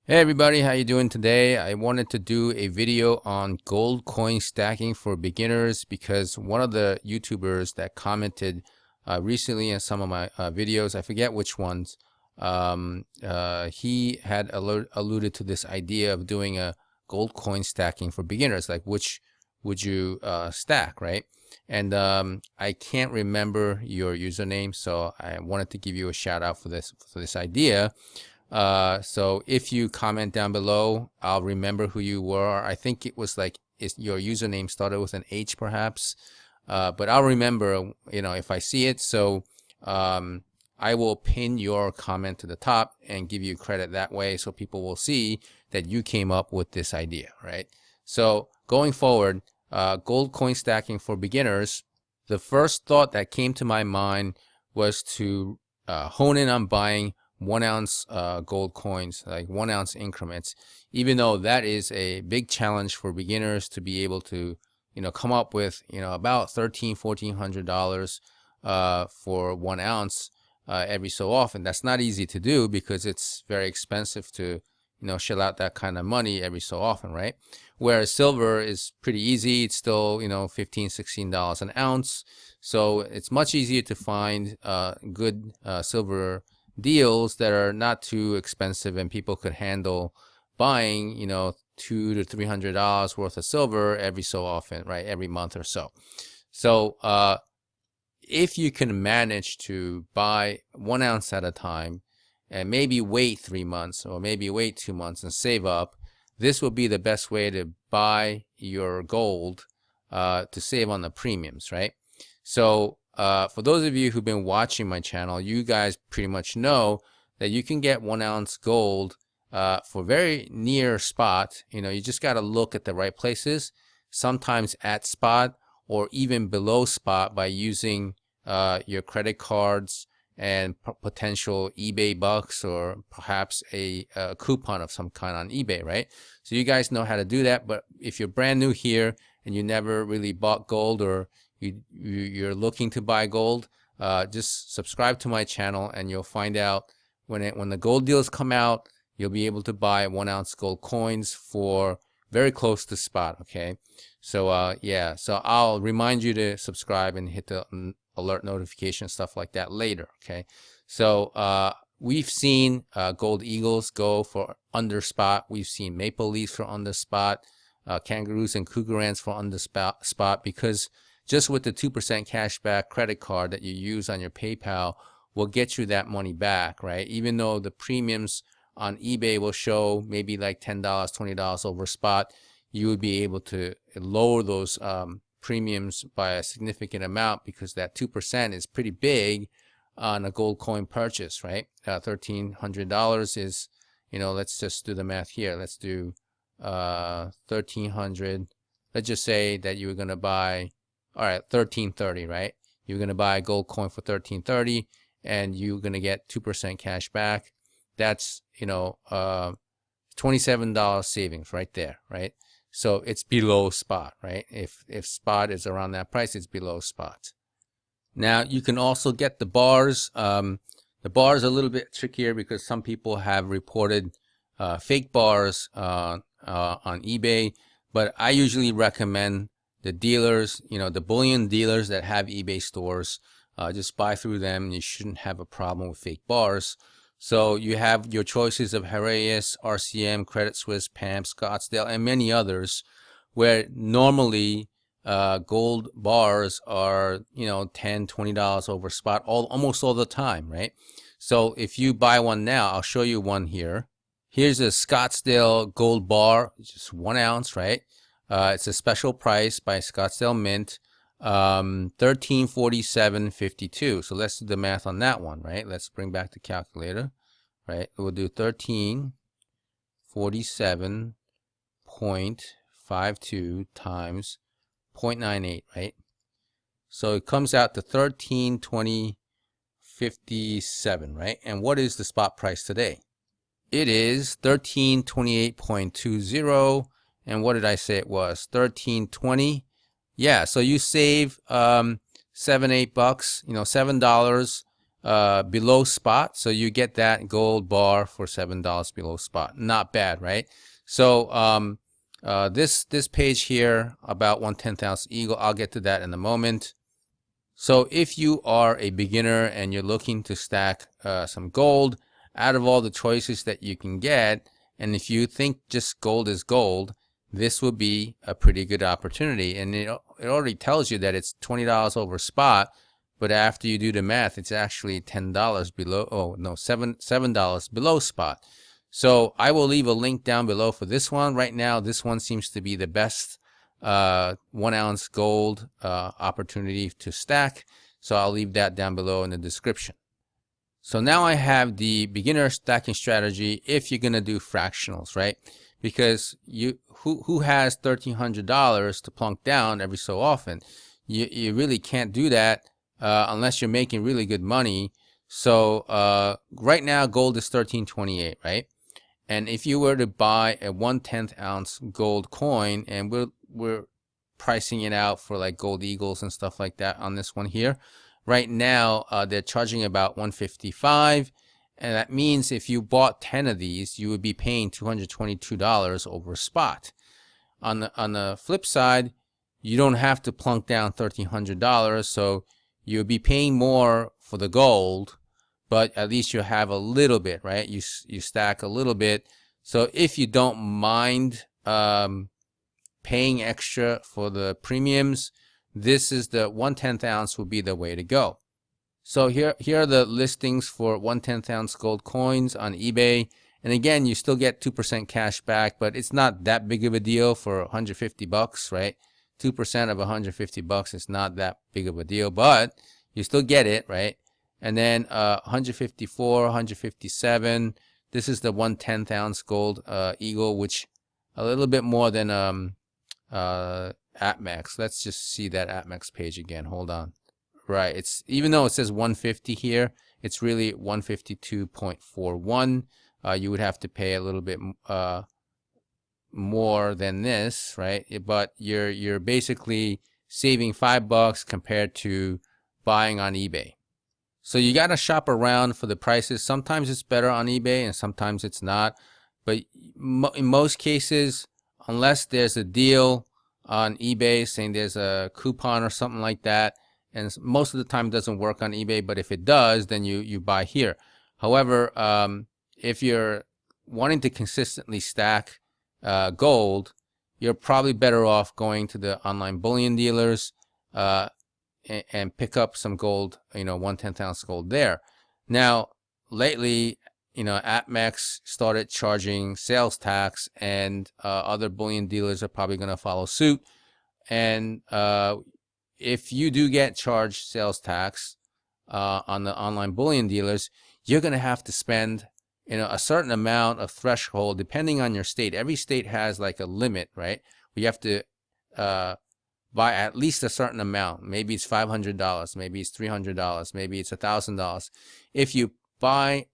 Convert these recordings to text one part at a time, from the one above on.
Hey everybody, how you doing today? I wanted to do a video on gold coin stacking for beginners because one of the YouTubers that commented recently in some of my videos, I forget which ones, he had alluded to this idea of doing a gold coin stacking for beginners, like which would you stack, right? And I can't remember your username, so I wanted to give you a shout out for this idea. So if you comment down below, I'll remember who you were. I think it was like your username started with an H perhaps, but I'll remember, if I see it. So I will pin your comment to the top and give you credit that way, so people will see that you came up with this idea, right? So going forward, gold coin stacking for beginners, the first thought that came to my mind was to hone in on buying 1 ounce gold coins, like 1 ounce increments, even though that is a big challenge for beginners to be able to, come up with, about $1,400 for 1 ounce every so often. That's not easy to do because it's very expensive to, shell out that kind of money every so often, right? Whereas silver is pretty easy. It's still, $15, $16 an ounce. So it's much easier to find good silver deals that are not too expensive and people could handle buying, $200 to $300 worth of silver every so often, right? Every month or so. So if you can manage to buy 1 ounce at a time and maybe wait 3 months or maybe wait 2 months and save up, this will be the best way to buy your gold to save on the premiums, right? So for those of you who've been watching my channel, you guys pretty much know that you can get 1 ounce gold for very near spot. You just got to look at the right places, sometimes at spot or even below spot by using your credit cards and potential eBay bucks or perhaps a coupon of some kind on eBay, right? So you guys know how to do that. But if you're brand new here and you never really bought gold, or you're looking to buy gold, just subscribe to my channel and you'll find out when the gold deals come out, you'll be able to buy 1 ounce gold coins for very close to spot. Okay, so yeah, so I'll remind you to subscribe and hit the alert notification, stuff like that later. Okay, so we've seen gold eagles go for under spot. We've seen maple leafs for under spot, kangaroos and cougarans for under spot, because just with the 2% cashback credit card that you use on your PayPal will get you that money back, right? Even though the premiums on eBay will show maybe like $10, $20 over spot, you would be able to lower those premiums by a significant amount, because that 2% is pretty big on a gold coin purchase, right? $1,300 is, let's just do the math here. Let's do 1,300. Let's just say that you were going to buy, all right, 1,330, right? You're going to buy a gold coin for 1,330 and you're going to get 2% cash back. That's, $27 savings right there, right? So it's below spot, right? If spot is around that price, it's below spot. Now you can also get the bars. The bars are a little bit trickier because some people have reported fake bars on eBay, but I usually recommend the dealers, the bullion dealers that have eBay stores. Just buy through them. You shouldn't have a problem with fake bars. So you have your choices of Heraeus, RCM, Credit Suisse, PAM, Scottsdale, and many others, where normally gold bars are, $10, $20 over spot almost all the time, right? So if you buy one now, I'll show you one here. Here's a Scottsdale Gold Bar, just 1 ounce, right? It's a special price by Scottsdale Mint, $1347.52. So let's do the math on that one, right? Let's bring back the calculator, right? We'll do 1347.52 times 0.98, right? So it comes out to 1320.57, right? And what is the spot price today? It is 1328.20. And what did I say it was? 1320. Yeah, so you save $7-8, $7 below spot. So you get that gold bar for $7 below spot. Not bad, right? So this page here about 1/10 ounce eagle, I'll get to that in a moment. So if you are a beginner and you're looking to stack some gold, out of all the choices that you can get, and if you think just gold is gold, this would be a pretty good opportunity. And it already tells you that it's $20 over spot, but after you do the math, it's actually $10 below, oh no, $7 below spot. So I will leave a link down below for this one. Right now, this one seems to be the best 1 ounce gold opportunity to stack. So I'll leave that down below in the description. So now I have the beginner stacking strategy if you're gonna do fractionals, right? Because who has $1,300 to plunk down every so often? You really can't do that unless you're making really good money. So right now gold is $13.28, right? And if you were to buy a 1/10 ounce gold coin, and we're pricing it out for like gold eagles and stuff like that on this one here. Right now, they're charging about $155, and that means if you bought 10 of these, you would be paying $222 over spot. On the flip side, you don't have to plunk down $1,300, so you'll be paying more for the gold, but at least you have a little bit, right? You stack a little bit. So if you don't mind paying extra for the premiums, this is the 1/10 ounce would be the way to go. So here are the listings for 1/10 ounce gold coins on eBay. And again, you still get 2% cash back, but it's not that big of a deal for 150 bucks, right? 2% of 150 bucks is not that big of a deal, but you still get it, right? And then 154, 157. This is the 1/10 ounce gold eagle, which a little bit more than Apmex. Let's just see that Apmex page again. Hold on. Right, it's even though it says 150 here, it's really 152.41. You would have to pay a little bit more than this, right? But you're basically saving $5 compared to buying on eBay. So you got to shop around for the prices. Sometimes it's better on eBay and sometimes it's not. But in most cases, unless there's a deal on eBay saying there's a coupon or something like that, and most of the time it doesn't work on eBay, but if it does, then you buy here. However, if you're wanting to consistently stack gold, you're probably better off going to the online bullion dealers and pick up some gold, 1/10 ounce gold there. Now, lately, Apmex started charging sales tax, and other bullion dealers are probably going to follow suit. And if you do get charged sales tax on the online bullion dealers, you're going to have to spend a certain amount of threshold depending on your state. Every state has like a limit, right? We have to buy at least a certain amount. Maybe it's $500, maybe it's $300, maybe it's $1,000. If you buy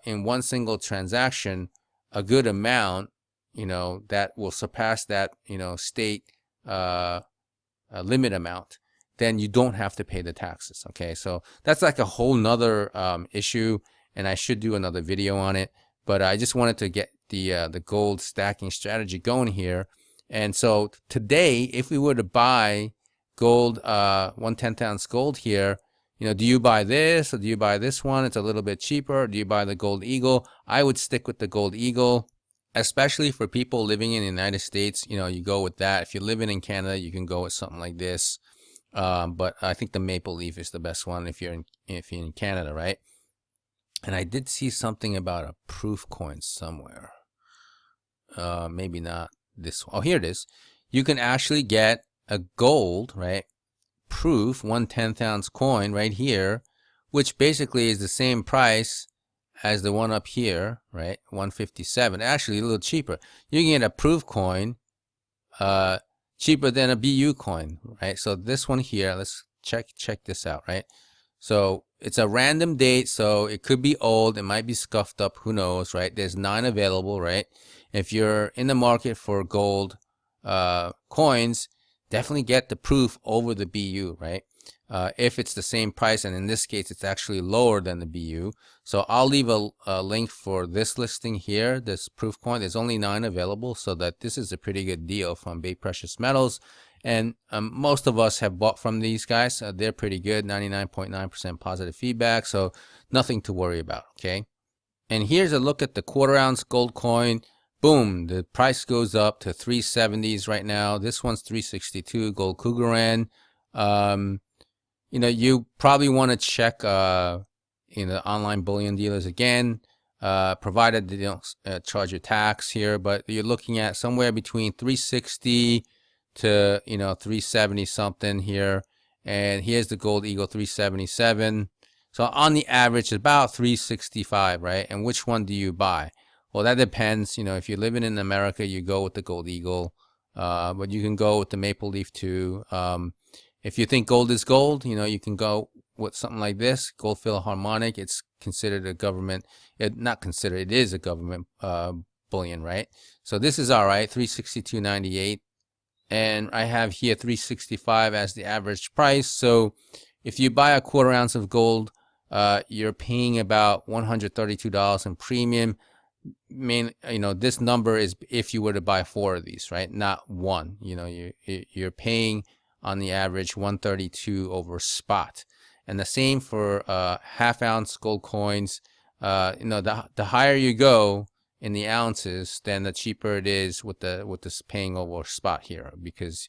in one single transaction a good amount, that will surpass that state limit amount, then you don't have to pay the taxes. Okay, so that's like a whole nother issue, and I should do another video on it, but I just wanted to get the gold stacking strategy going here. And so today, if we were to buy gold, 1/10 ounce gold here, do you buy this or do you buy this one? It's a little bit cheaper. Do you buy the gold eagle? I would stick with the gold eagle, especially for people living in the United States. You go with that. If you're living in Canada, you can go with something like this. But I think the maple leaf is the best one if you're in Canada, right? And I did see something about a proof coin somewhere. Maybe not this one. Oh, here it is. You can actually get a gold, right, proof 1/10 ounce coin right here, which basically is the same price as the one up here, right? 157. Actually, a little cheaper. You can get a proof coin cheaper than a BU coin, right? So this one here, let's check this out, right? So it's a random date, so it could be old, it might be scuffed up, who knows, right? There's 9 available, right? If you're in the market for gold coins, definitely get the proof over the BU, right? if it's the same price, and in this case it's actually lower than the BU. So I'll leave a link for this listing here, this proof coin. There's only 9 available, so that this is a pretty good deal from Bay Precious Metals. And most of us have bought from these guys. They're pretty good, 99.9% positive feedback, so nothing to worry about, okay? And here's a look at the quarter-ounce gold coin. Boom, the price goes up to 370s right now. This one's 362, gold Cougaran. You know, you probably want to check online bullion dealers again, provided they don't charge you tax here, but you're looking at somewhere between 360 to 370 something here. And here's the gold eagle, 377. So on the average, about 365, right? And which one do you buy? Well, that depends. If you're living in America, you go with the gold eagle, but you can go with the maple leaf too. If you think gold is gold, you can go with something like this, Gold Philharmonic. It's considered a government, not considered, it is a government bullion, right? So this is all right, 362.98. And I have here 365 as the average price. So if you buy a quarter ounce of gold, you're paying about $132 in premium. This number is if you were to buy 4 of these, right? Not one. You're paying on the average 132 over spot. And the same for half ounce gold coins. The higher you go in the ounces, then the cheaper it is with this paying over spot here, because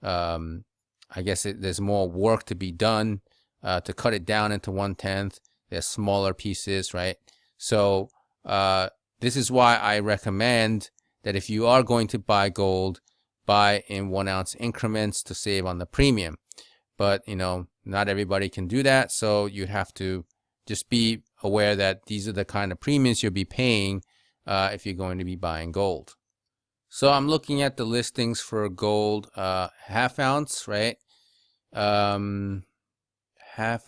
I guess there's more work to be done to cut it down into 1/10. There's smaller pieces, right? So this is why I recommend that if you are going to buy gold, buy in 1 ounce increments to save on the premium. But not everybody can do that, so you have to just be aware that these are the kind of premiums you'll be paying if you're going to be buying gold. So I'm looking at the listings for gold, half ounce, right? Half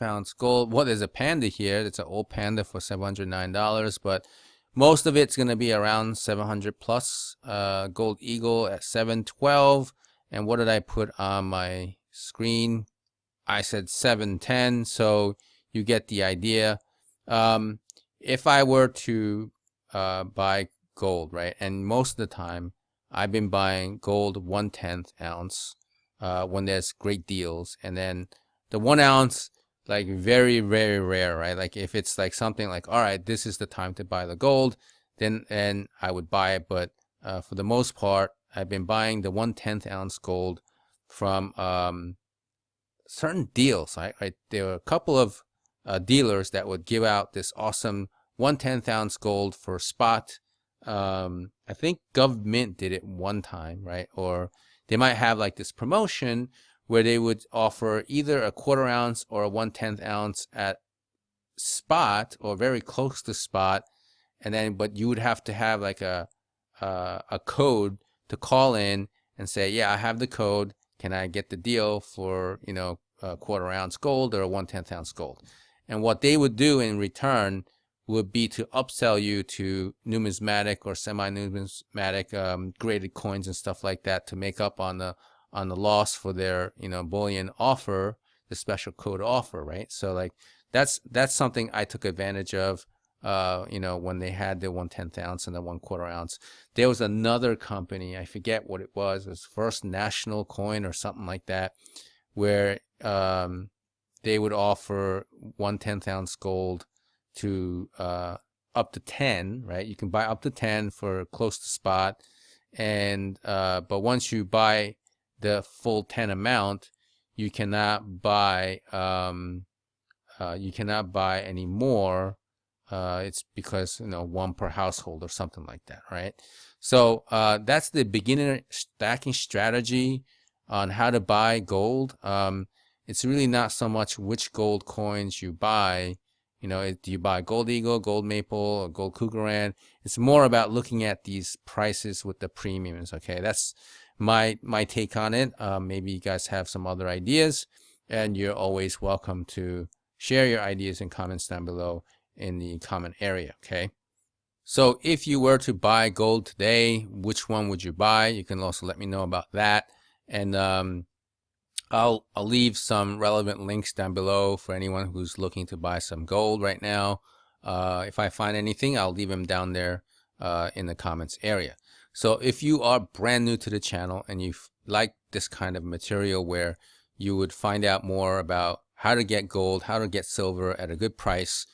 ounce gold. Well, there's a Panda here. It's an old Panda for $709, but most of it's going to be around 700 plus. Gold Eagle at 712. And what did I put on my screen? I said 710. So you get the idea. If I were to buy gold, right? And most of the time I've been buying gold 1/10 ounce when there's great deals. And then the 1 ounce, like very, very rare, right? Like if it's like something like, all right, this is the time to buy the gold, then I would buy it. But for the most part, I've been buying the 1/10 ounce gold from certain deals, right? There were a couple of dealers that would give out this awesome 1/10 ounce gold for spot. I think Government did it one time, right? Or they might have like this promotion where they would offer either a quarter ounce or a 1/10 ounce at spot or very close to spot, and then but you would have to have like a code to call in and say, yeah, I have the code. Can I get the deal for a quarter ounce gold or a 1/10 ounce gold? And what they would do in return would be to upsell you to numismatic or semi-numismatic graded coins and stuff like that to make up on the loss for their bullion offer, the special code offer, right? So like that's something I took advantage of when they had the 1/10 ounce and the 1/4 ounce. There was another company, I forget what it was First National Coin or something like that, where they would offer 1/10 ounce gold to up to 10, right? You can buy up to 10 for close to spot, and but once you buy the full 10 amount, you cannot buy any more. It's because 1 per household or something like that, right? So that's the beginner stacking strategy on how to buy gold. It's really not so much which gold coins you buy. Do you buy Gold Eagle, Gold Maple, or Gold Cougaran? It's more about looking at these prices with the premiums. Okay, that's my take on it. Maybe you guys have some other ideas, and you're always welcome to share your ideas and comments down below in the comment area. Okay, so if you were to buy gold today, which one would you buy? You can also let me know about that. And I'll leave some relevant links down below for anyone who's looking to buy some gold right now. If I find anything, I'll leave them down there in the comments area. So if you are brand new to the channel and you like this kind of material where you would find out more about how to get gold, how to get silver at a good price,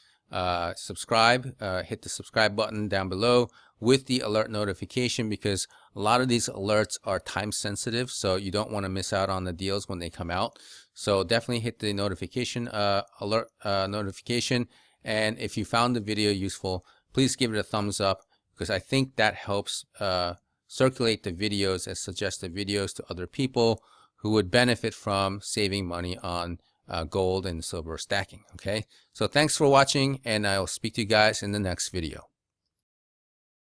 subscribe, hit the subscribe button down below with the alert notification, because a lot of these alerts are time sensitive, so you don't want to miss out on the deals when they come out. So definitely hit the notification alert notification, and if you found the video useful, please give it a thumbs up, because I think that helps circulate the videos as suggested videos to other people who would benefit from saving money on gold and silver stacking. Okay, so thanks for watching, and I'll speak to you guys in the next video.